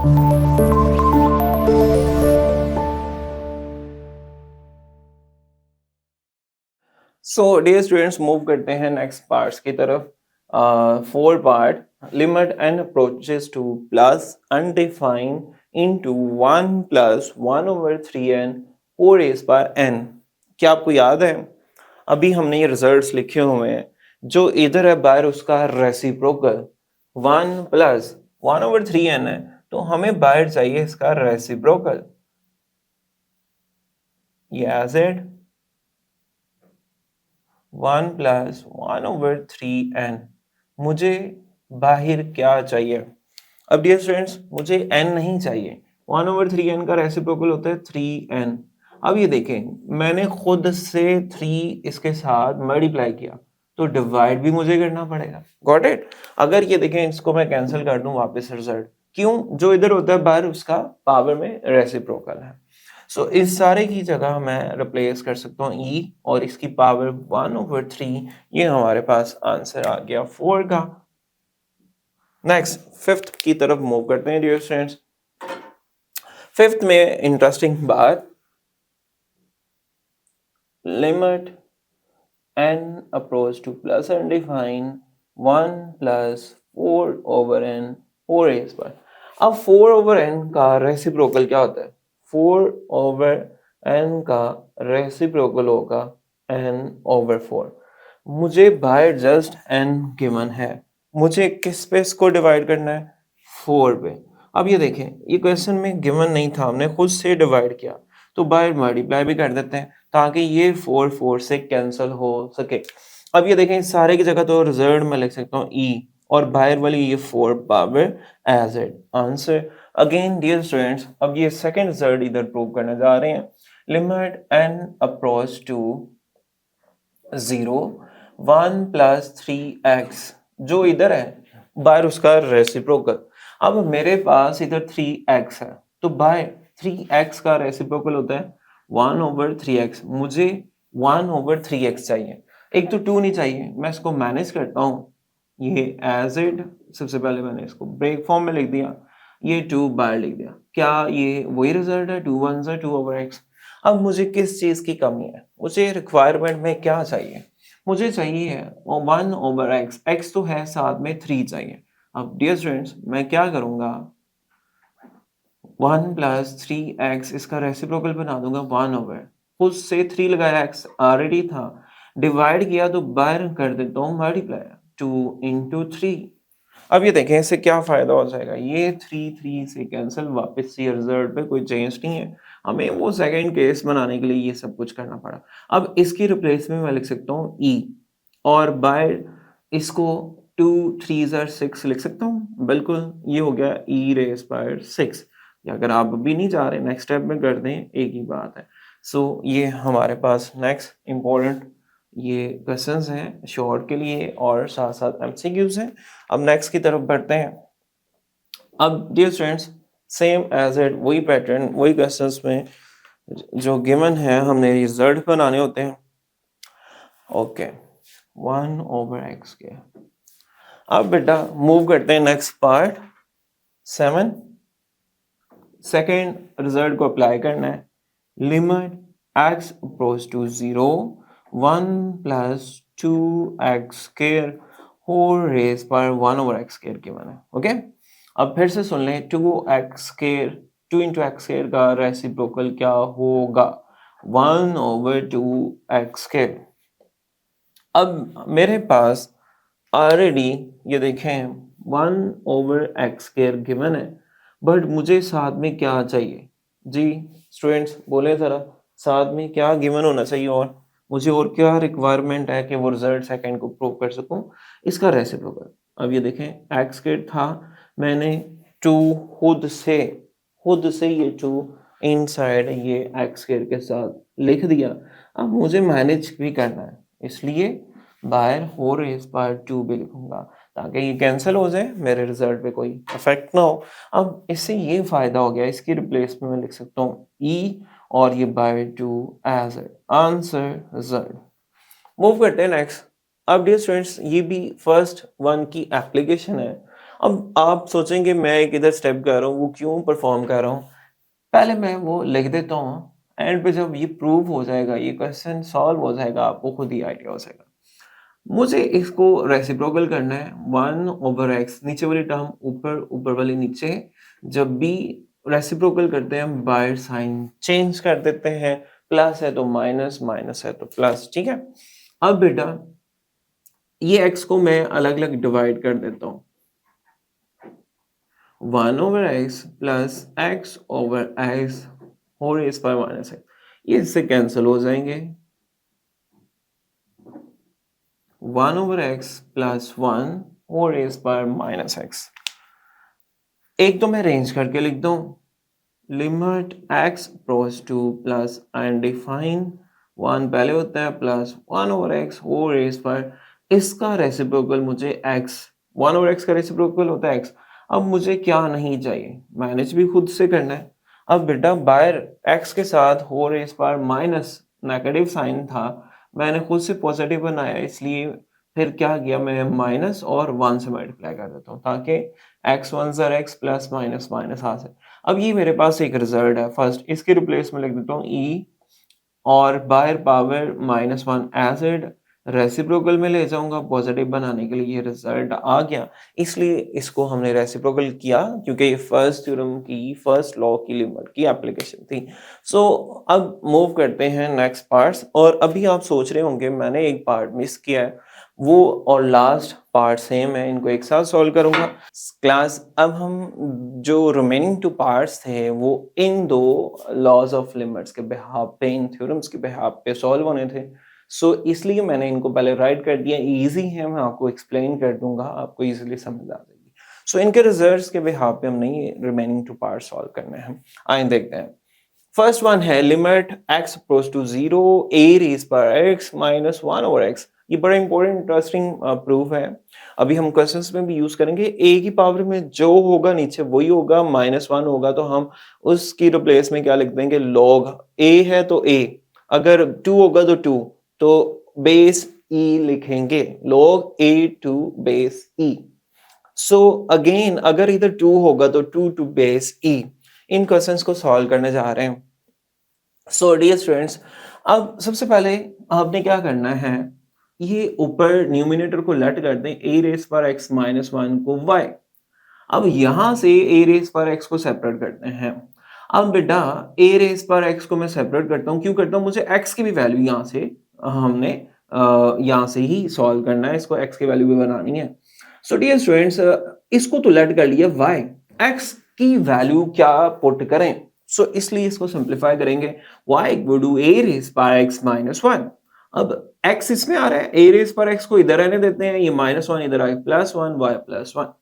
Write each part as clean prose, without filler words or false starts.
So dear students, move करते हैं next parts की तरफ। Four part, limit and approaches two plus undefine into 1 plus 1/3n 4a/n। क्या आपको याद है? अभी हमने ये रिजल्ट्स लिखे हुए हैं। जो इधर है बाहर उसका रेसिप्रोकल 1 प्लस 1/3n है, तो हमें बाहर चाहिए इसका reciprocal. Yes it 1 plus 1/3n। मुझे बाहर क्या चाहिए? अब डियर स्टूडेंट्स, मुझे n नहीं चाहिए। 1/3n का रेसिप्रोकल होता है 3n। अब ये देखें, मैंने खुद से 3 इसके साथ मल्टीप्लाई किया, तो डिवाइड भी मुझे करना पड़ेगा। Got it? अगर ये देखें, इसको मैं कैंसिल कर दूं वापस रिजल्ट, क्यों? जो इधर होता है बाहर उसका पावर में रेसिप्रोकल है। सो इस सारे की जगह मैं रिप्लेस कर सकता हूँ e और इसकी पावर 1/3। ये हमारे पास आंसर आ गया 4 का। नेक्स्ट फिफ्थ की तरफ मूव करते हैं डियर स्टूडेंट्स। फिफ्थ में इंटरेस्टिंग बात, limit n approach to plus undefine 1 plus 4/n 4a²। अब 4/n का रेसिप्रोकल क्या होता है? 4/n का रेसिप्रोकल होगा n/4। मुझे बाय जस्ट n गिवन है, मुझे किस पे इसको डिवाइड करना है? 4 पे। अब ये देखें, ये क्वेश्चन में गिवन नहीं था, हमने खुद से डिवाइड किया, तो बाय मल्टीप्लाई भी कर देते हैं ताकि ये 4 4 से कैंसिल हो सके। अब ये देखें, सारे की जगह तो रिजल्ट में लिख सकता हूँ e और बाहर वाली ये 4 power as it answer. Again dear students, अब ये सेकंड रिजल्ट इधर प्रूव करने जा रहे हैं। Limit n approach to 0 1 plus 3x, जो इधर है बाहर उसका रेसिप्रोकल। अब मेरे पास इधर 3x है, तो बाय 3x का रेसिप्रोकल होता है 1/3x। मुझे 1/3x चाहिए, एक तो 2 नहीं चाहिए। मैं इसको मैनेज करता हूँ, ये एज इट, सबसे पहले मैंने इसको ब्रेक फॉर्म में लिख दिया, ये 2 बाहर लिख दिया। क्या ये वही रिजल्ट है? 2 1 2/x। अब मुझे किस चीज की कमी है? मुझे रिक्वायरमेंट में क्या चाहिए? मुझे चाहिए 1/x, x तो है, साथ में 3 चाहिए। अब डियर स्टूडेंट्स, मैं क्या करूंगा, 1 प्लस 3x इसका रेसिप्रोकल बना दूंगा 1/। खुद से 3 लगाया, x ऑलरेडी था, डिवाइड किया तो बाहर कर देता हूँ मल्टीप्लाई, 2 into 3। अब ये देखें, इससे क्या फायदा हो जाएगा? ये 3 3 से कैंसिल, वापस से रिजल्ट पे कोई चेंज नहीं है। हमें वो सेकंड केस बनाने के लिए ये सब कुछ करना पड़ा। अब इसकी रिप्लेस में मैं लिख सकता हूँ e, और बाय इसको 2 3s are 6 लिख सकता हूँ। बिल्कुल, ये हो गया e⁻⁶। अगर आप अभी नहीं जा रहे, नेक्स्ट स्टेप में कर दें, एक ही बात है। सो ये हमारे पास नेक्स्ट इम्पोर्टेंट ये क्वेश्चंस हैं शॉर्ट के लिए और साथ साथ एमसीक्यूज हैं। अब नेक्स्ट की तरफ बढ़ते हैं। अब dear students, same as it, वही पैटर्न, वही क्वेश्चंस में जो गिवन है, हमने रिजल्ट बनाने होते हैं। ओके, 1/x के। अब बेटा मूव करते हैं नेक्स्ट पार्ट 7। सेकेंड रिजल्ट को अप्लाई करना है। Limit x approach to 0 1 plus 2x² whole raise पर 1/x² गिवन है। ओके, अब फिर से सुन लें, 2x², 2 into x² का रेसिप्रोकल क्या होगा? 1/2x²। अब मेरे पास ऑलरेडी ये देखें 1/x² गिवन है, बट मुझे साथ में क्या चाहिए? जी स्टूडेंट्स बोले जरा, साथ में क्या गिवन होना चाहिए? और मुझे और क्या रिक्वायरमेंट है कि वो रिजल्ट सेकंड को प्रूव कर सकूं? इसका रेसिप्रोकल। अब ये देखें, x² था, मैंने 2 खुद से ये 2 इनसाइड ये x² के साथ लिख दिया। अब मुझे मैनेज भी करना है, इसलिए बाहर 4a/2 भी लिखूंगा ताकि ये कैंसिल हो जाए, मेरे रिजल्ट पे कोई इफेक्ट ना हो। अब इससे ये फायदा हो गया, इसकी रिप्लेस में मैं लिख सकता हूँ e और ये by 2 as answer result. Move करते हैं नेक्स्ट। अब डियर स्टूडेंट्स, ये भी फर्स्ट वन की एप्लीकेशन है। अब आप सोचेंगे मैं एक इधर स्टेप कर रहा हूँ, वो क्यों परफॉर्म कर रहा हूँ? पहले मैं वो लिख देता हूँ, एंड पे जब ये प्रूव हो जाएगा, ये क्वेश्चन सॉल्व हो जाएगा, आपको खुद ही आइडिया हो जाएगा। मुझे इसको रेसिप्रोकल करना है 1/x, नीचे वाली टर्म ऊपर, ऊपर वाली नीचे। जब भी रेसिप्रोकल करते हैं हम बाय साइन चेंज कर देते हैं, प्लस है तो माइनस, माइनस है तो प्लस, ठीक है। अब बेटा ये x को मैं अलग अलग डिवाइड कर देता हूँ, 1/x plus x/x whole raise power minus x, ये इससे कैंसिल हो जाएंगे। 1/x plus 1 whole raise power minus x। एक तो मैं रेंज करके लिख दूं, limit x approach to plus and define 1 पहले होता है प्लस 1/x होल रेज़ पर, इसका रेसिप्रोकल मुझे x, 1/x का रेसिप्रोकल होता है x। अब मुझे क्या नहीं चाहिए, मैनेज भी खुद से करना है। अब बेटा बाहर x के साथ होल रेज़ पर माइनस नेगेटिव साइन था, मैंने खुद से पॉजिटिव बनाया, इसलिए फिर क्या किया, मैं माइनस और 1 से मल्टीप्लाई कर देता हूँ ताकि x1 ज़र x प्लस माइनस माइनस आ जाए। अब ये मेरे पास एक रिजल्ट है, फर्स्ट इसके रिप्लेस में लिख देता हूँ e, और बाहर पावर -1 एज इट रेसिप्रोकल में ले जाऊंगा पॉजिटिव बनाने के लिए, ये रिजल्ट आ गया। इसलिए इसको हमने रेसिप्रोकल किया क्योंकि ये फर्स्ट थ्योरम की, फर्स्ट लॉ की लिमिट की एप्लीकेशन थी। सो अब मूव करते हैं नेक्स्ट पार्ट्स, और अभी आप सोच रहे होंगे मैंने एक पार्ट मिस किया है, वो और लास्ट पार्ट सेम है, इनको एक साथ सॉल्व करूंगा क्लास। अब हम जो रिमेनिंग 2 पार्ट्स थे वो इन 2 लॉज ऑफ लिमिट्स के बिहाफ पे, इन थ्योरम्स के बिहाफ पे सॉल्व होने थे। सो इसलिए मैंने इनको पहले राइट कर दिया, इजी है, मैं आपको एक्सप्लेन कर दूंगा, आपको इजीली समझ आ जाएगी। सो इनके रिजल्ट्स के बिहाफ पे हमने ये रिमेनिंग 2 पार्ट सॉल्व करने हैं। आइए देखते हैं। फर्स्ट वन है limit x approach to 0 a raise power x minus 1/x। ये बड़ा इंपॉर्टेंट इंटरेस्टिंग प्रूफ है, अभी हम क्वेश्चंस में भी यूज करेंगे। a की पावर में जो होगा नीचे वही होगा, -1 होगा तो हम उसकी रिप्लेस में क्या लिख देंगे, log a है तो a, अगर 2 होगा तो 2, तो बेस e लिखेंगे, log a to base e। So again अगर इधर 2 होगा तो 2 to base e। In questions को सॉल्व करने जा रहे हैं। सो डियर स्टूडेंट्स, अब सबसे पहले आपने क्या करना है, ये ऊपर न्यूमिनेटर को लेट कर दें, a रेज़ पर x माइनस 1 को y। अब यहां से a रेज़ पर x को सेपरेट करते हैं। अब बेटा a रेज़ पर x को मैं सेपरेट करता हूं, क्यों करता हूं, मुझे x की भी वैल्यू यहां से हमने यहां से ही सॉल्व करना है, इसको x की वैल्यू भी बनानी है। सो डियर स्टूडेंट्स, इसको तो लेट कर लिया y, x की वैल्यू क्या पुट करें, सो इसलिए इसको सिंप्लीफाई करेंगे, y equal to a raise पर x माइनस 1। अब x इसमें आ रहा है, a रेज़ पर x को इधर रहने देते हैं, ये -1 इधर आए +1 y +1।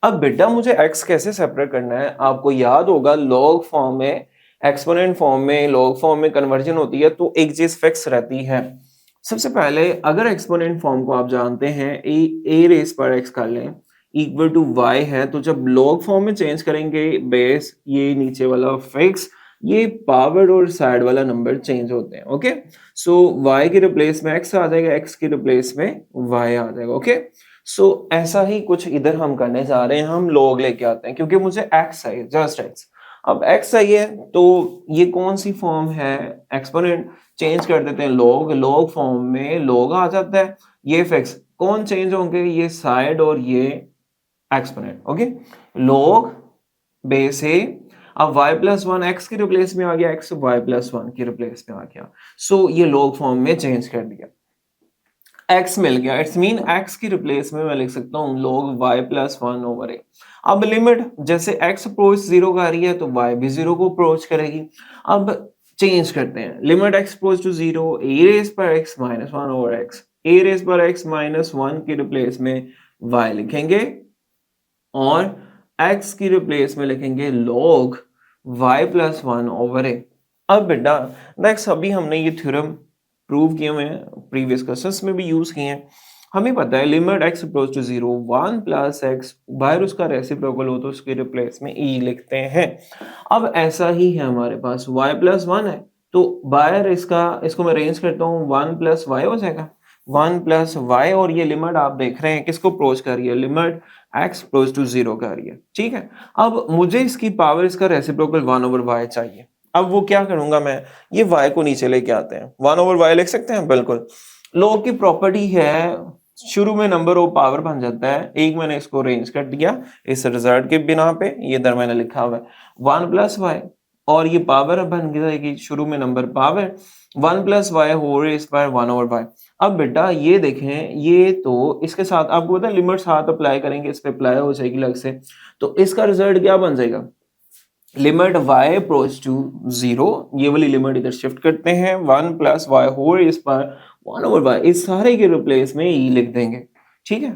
अब बेटा मुझे x कैसे सेपरेट करना है, आपको याद होगा लॉग फॉर्म में, एक्सपोनेंट फॉर्म में, लॉग फॉर्म में कन्वर्जन होती है तो एक चीज फिक्स रहती है। सबसे पहले अगर एक्सपोनेंट फॉर्म को आप जानते हैं, a रेज़ पर x कर लें इक्वल टू y है, तो जब लॉग फॉर्म में चेंज करेंगे बेस, ये नीचे वाला फिक्स, ये पावर और साइड वाला नंबर चेंज होते हैं। ओके, सो y के रिप्लेस में x आ जाएगा, x के रिप्लेस में y आ जाएगा। ओके, सो ऐसा ही कुछ इधर हम करने जा रहे हैं, हम log लेके आते हैं क्योंकि मुझे x चाहिए, जस्ट x। अब x चाहिए तो ये कौन सी फॉर्म है, एक्सपोनेंट चेंज कर देते हैं, log फॉर्म में log आ जाता है, ये फिक्स कौन चेंज होंगे, ये साइड और ये एक्सपोनेंट। ओके, log बेस है, अब y प्लस 1 x की रिप्लेस में आ गया, x y प्लस 1 की रिप्लेस में आ गया, सो ये log फॉर्म में चेंज कर दिया, x मिल गया, इट्स मीन x की रिप्लेस में मैं लिख सकता हूँ log y प्लस 1/a। अब लिमिट जैसे x अप्रोच 0 का रही है तो y भी 0 को अप्रोच करेगी। अब चेंज करते हैं, limit x approach to 0 a raise पर x minus 1/x, a raise पर x माइनस 1 की रिप्लेस में y लिखेंगे और x की रिप्लेस में लिखेंगे log y प्लस 1/a। अब बेटा नेक्स्ट, अभी हमने ये थ्योरम प्रूव किए हुए हैं, प्रीवियस क्वेश्चंस में भी यूज किए हैं। हमें पता है limit x approach to 0 1 plus x, बाहर उसका रेसिप्रोकल हो तो उसके रिप्लेस में e लिखते हैं। अब ऐसा ही है हमारे पास y प्लस 1 है, तो बाहर इसको मैं अरेंज करता हूँ, 1 प्लस y हो जाएगा, 1 प्लस y, और ये लिमिट आप देख रहे हैं किसको अप्रोच कर रही है, लिमिट x क्लोज टू 0 का रही है, ठीक है। अब मुझे इसकी पावर, इसका रेसिप्रोकल 1/y चाहिए। अब वो क्या करूंगा मैं, ये y को नीचे लेके आते हैं, 1/y लिख सकते हैं, बिल्कुल। लॉग की प्रॉपर्टी है, शुरू में नंबर ऑफ पावर बन जाता है। एक मैंने इसको रेंज कर दिया इस रिजल्ट के बिना पे, ये इधर मैंने लिखा हुआ है 1 + y, और ये पावर अब बन जाएगी शुरू में number power 1 + y whole raise by 1/y। अब बेटा ये देखें, ये तो इसके साथ आपको पता है लिमिट साथ अप्लाई करेंगे, इस पे अप्लाई हो जाएगी अलग से, तो इसका रिजल्ट क्या बन जाएगा, लिमिट y अप्रोच टू 0, ये वाली लिमिट इधर शिफ्ट करते हैं, 1 + y whole raise by 1/y, इस सारे के रिप्लेस में e लिख देंगे, ठीक है।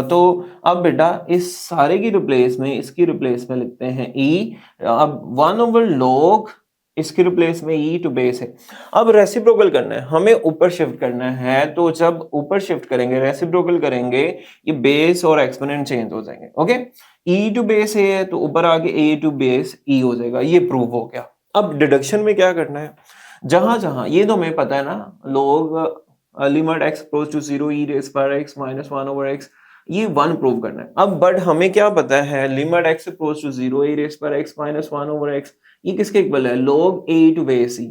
तो अब बेटा इस सारे की रिप्लेस में, इसकी रिप्लेस में लिखते हैं e। अब 1/log, इसके रिप्लेस में e टू बेस है। अब रेसिप्रोकल करना है, हमें ऊपर शिफ्ट करना है, तो जब ऊपर शिफ्ट करेंगे, रेसिप्रोकल करेंगे, ये बेस और एक्सपोनेंट चेंज हो जाएंगे, okay. e to base a है तो ऊपर आके a टू बेस e हो जाएगा, ये प्रूव हो गया। अब डिडक्शन में क्या करना है, जहां जहां ये तो हमें पता है ना, लोग limit x approach to 0 e raise पर x माइनस 1/x, ये 1 प्रूव करना है। अब बट हमें क्या पता है, limit x approach to 0 e raise पर x माइनस 1/x, ये किसके इक्वल है, log a to base e।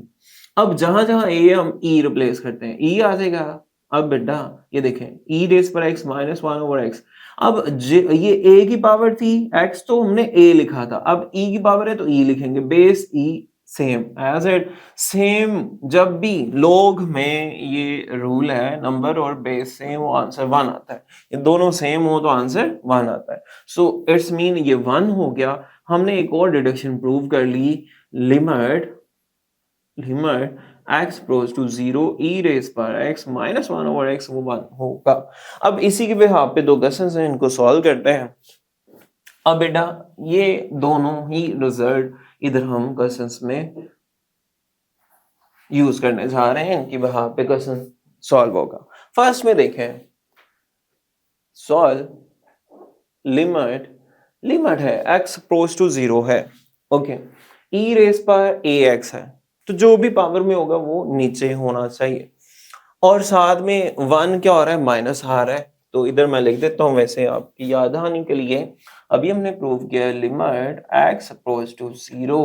अब जहां जहां a हम e रिप्लेस करते हैं, e आ जाएगा। अब बेटा ये देखें, e रेज़ पर x माइनस 1/x, अब ये a की पावर थी, x तो हमने a लिखा था, अब e की पावर है तो e लिखेंगे, base e same as it same. जब भी लोग में ये रूल है, नंबर और बेस सेम हो आंसर 1 आता है, ये दोनों सेम हो तो आंसर 1 आता है। सो इट्स मीन ये 1 हो गया। हमने एक और डिडक्शन प्रूव कर ली, limit x goes to 0 e raise पर x माइनस 1/x वो 1 होगा। अब इसी के बिहाफ पे दो क्वेश्चंस हैं, इनको सॉल्व करते हैं। अब बेटा ये दोनों ही रिजल्ट इधर हम क्वेश्चंस में यूज करने जा रहे हैं, इनकी बिहाफ पे क्वेश्चन सॉल्व होगा। फर्स्ट में देखें, सॉल्व लिमिट है x अप्रोच टू 0 है, ओके, e रेज़ पर ax है, तो जो भी पावर में होगा वो नीचे होना चाहिए, और साथ में 1 क्या हो रहा है, माइनस आ रहा है, तो इधर मैं लिख देता हूं वैसे आपकी याद आने के लिए। अभी हमने प्रूव किया limit x approach to 0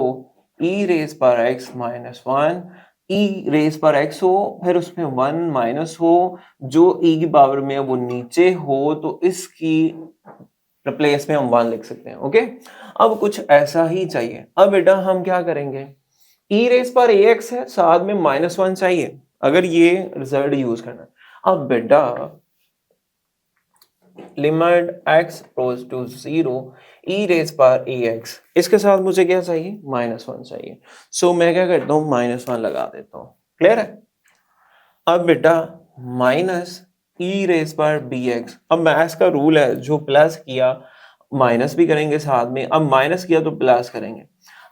e raise पर x माइनस 1, e रेज़ पर x हो, फिर उसमें 1 माइनस हो, जो e की पावर में है वो नीचे हो, तो इसकी रिप्लेस में हम 1 लिख सकते हैं, ओके। अब कुछ ऐसा ही चाहिए। अब बेटा हम क्या करेंगे, e रेज़ पर ax है, साथ में -1 चाहिए, अगर ये रिजल्ट यूज करना है। अब बेटा limit x approach to 0 e raise पर ax, इसके साथ मुझे क्या चाहिए, -1 चाहिए। सो मैं क्या करता हूँ, -1 लगा देता हूँ, क्लियर है। अब बेटा माइनस ई रेज़ पर bx, अब मैथ्स का रूल है, जो प्लस किया माइनस भी करेंगे साथ में, अब माइनस किया तो प्लस करेंगे।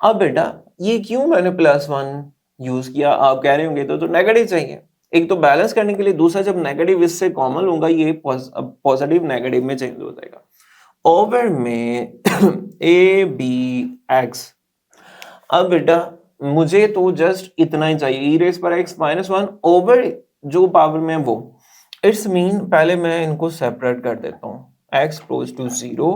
अब बेटा ये क्यों मैंने +1 यूज किया, आप कह रहे होंगे तो नेगेटिव चाहिए, एक तो बैलेंस करने के लिए, दूसरा जब नेगेटिव इससे कॉमन लूंगा ये पॉजिटिव नेगेटिव में चेंज हो जाएगा। ओवर में ए बी एक्स, अब बेटा मुझे तो जस्ट इतना ही चाहिए, ई रेज़ पर x -1 ओवर जो पावर में वो, इट्स मीन पहले मैं इनको सेपरेट कर देता हूँ, x goes to 0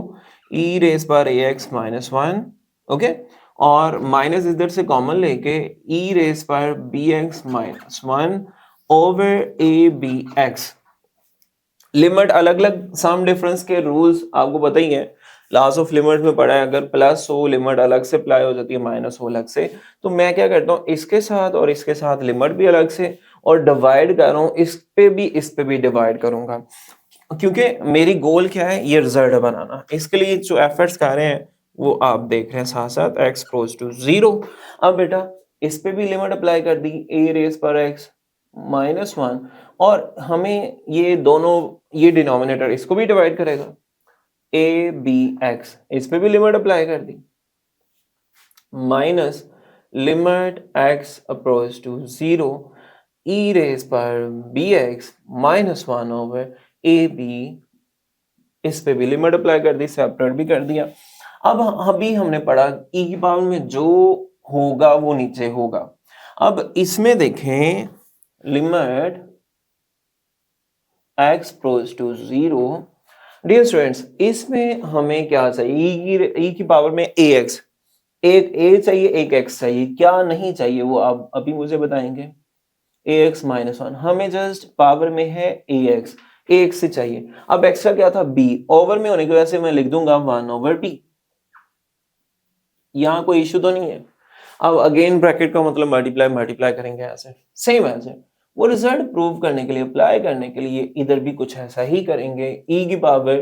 e raise पर ax -1, ओके, और माइनस इधर से कॉमन लेके ई रेज़ पर bx -1 ओवर ए बी एक्स। लिमिट अलग अलग सम डिफरेंस के रूल्स आपको पता ही है, लॉस ऑफ लिमिट में पढ़ा है, अगर प्लस हो लिमिट अलग से अप्लाई हो जाती है, माइनस हो अलग से। तो मैं क्या करता हूँ, इसके साथ और इसके साथ लिमिट भी अलग से, और डिवाइड कर रहा हूँ, इस पे भी डिवाइड करूंगा, क्योंकि मेरी गोल क्या है, ये रिजल्ट बनाना। इसके लिए जो एफर्ट्स कर रहे हैं वो आप देख रहे हैं साथ साथ, x गोज़ टू 0। अब बेटा इस पे भी लिमिट अप्लाई कर दी, a रेज़ पर x -1, और हमें ये दोनों, ये डिनोमिनेटर इसको भी डिवाइड करेगा, ए बी एक्स, इस पे भी लिमिट अप्लाई कर दी, minus limit x approach to 0 e raise पर बी एक्स -1 ओवर ए बी, इस पे भी लिमिट अप्लाई कर दी, सेपरेट भी कर दिया। अब अभी हमने पढ़ा e की पावर में जो होगा वो नीचे होगा। अब इसमें देखें, limit x goes to 0 dear students, इसमें हमें क्या चाहिए? ई की पावर में ax, एक a चाहिए, एक x चाहिए, क्या नहीं चाहिए वो आप अभी मुझे बताएंगे। ax माइनस वन, हमें जस्ट पावर में है ax से चाहिए। अब एक्स्ट्रा क्या था? b, ओवर में होने की वजह से मैं लिख दूंगा 1/b, यहाँ कोई इशू तो नहीं है। अब अगेन ब्रैकेट का मतलब मल्टीप्लाई मल्टीप्लाई करेंगे ऐसे, सेम ऐसे। वो रिजल्ट प्रूव करने के लिए, अप्लाई करने के लिए इधर भी कुछ ऐसा ही करेंगे। e की पावर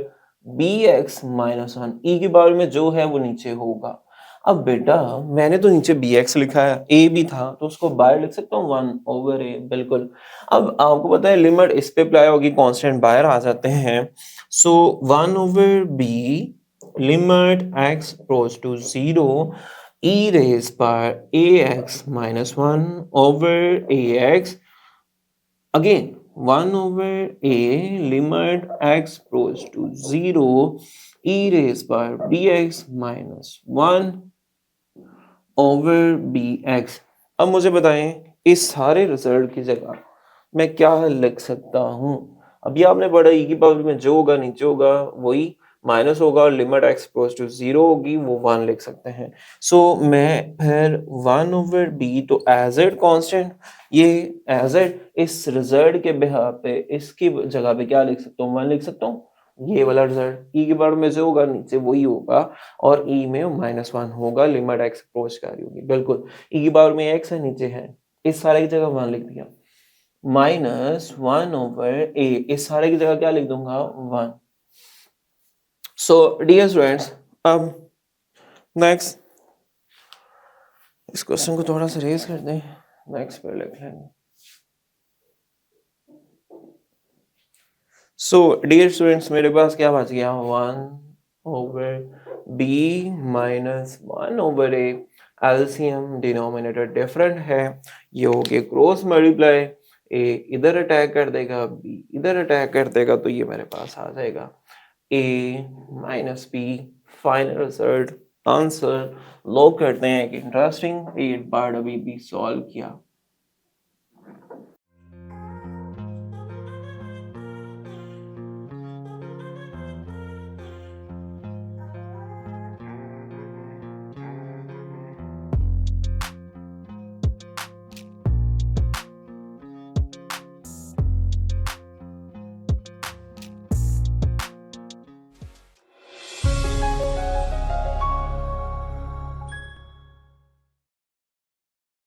bx माइनस वन, ई की पावर में जो है वो नीचे होगा। अब बेटा मैंने तो नीचे bx लिखा है, a भी था तो उसको बाहर लिख सकता हूँ 1/a, बिल्कुल। अब आपको पता है लिमिट इस पे अप्लाई होगी, कांस्टेंट बाहर आ जाते हैं। सो 1/b limit x goes to 0 e raised by ax minus 1 over ax, again 1 over a limit x goes to 0 e raised by bx minus 1 over bx। अब मुझे बताएं इस सारे रिजल्ट की जगह मैं क्या लिख सकता हूँ? अभी आपने पढ़ा e की पावर में जो होगा नीचे होगा वही माइनस होगा, और लिमिट x गोज़ टू 0 होगी, वो 1 लिख सकते हैं। सो मैं फिर 1 ओवर b तो एज इट कांस्टेंट, ये एज इट इस रिजल्ट के बिहाफ पे इसकी जगह पे क्या लिख सकता हूँ? 1 लिख सकता हूँ। ये वाला रिजल्ट e की पावर में जो होगा नीचे वही होगा, और e में -1 होगा, लिमिट x अप्रोच कर रही होगी, बिल्कुल। e की पावर में x है, नीचे है, इस सारे की जगह 1 लिख दिया। -1 ओवर a, इस सारे की जगह क्या लिख दूंगा? 1। सो डियर स्टूडेंट्स, अब नेक्स्ट इस क्वेश्चन को थोड़ा सा रेज कर दें, नेक्स्ट पे लिख लेंगे। सो डियर स्टूडेंट्स, मेरे पास क्या बच गया? 1 over b minus 1 over a। LCM denominator different है, ये हो गया क्रॉस मल्टीप्लाई, a इधर अटैक कर देगा, b इधर अटैक कर देगा, तो ये मेरे पास आ जाएगा a minus b। Final result answer lock करते हैं कि इंटरेस्टिंग, ये पार्ट अभी भी सॉल्व किया।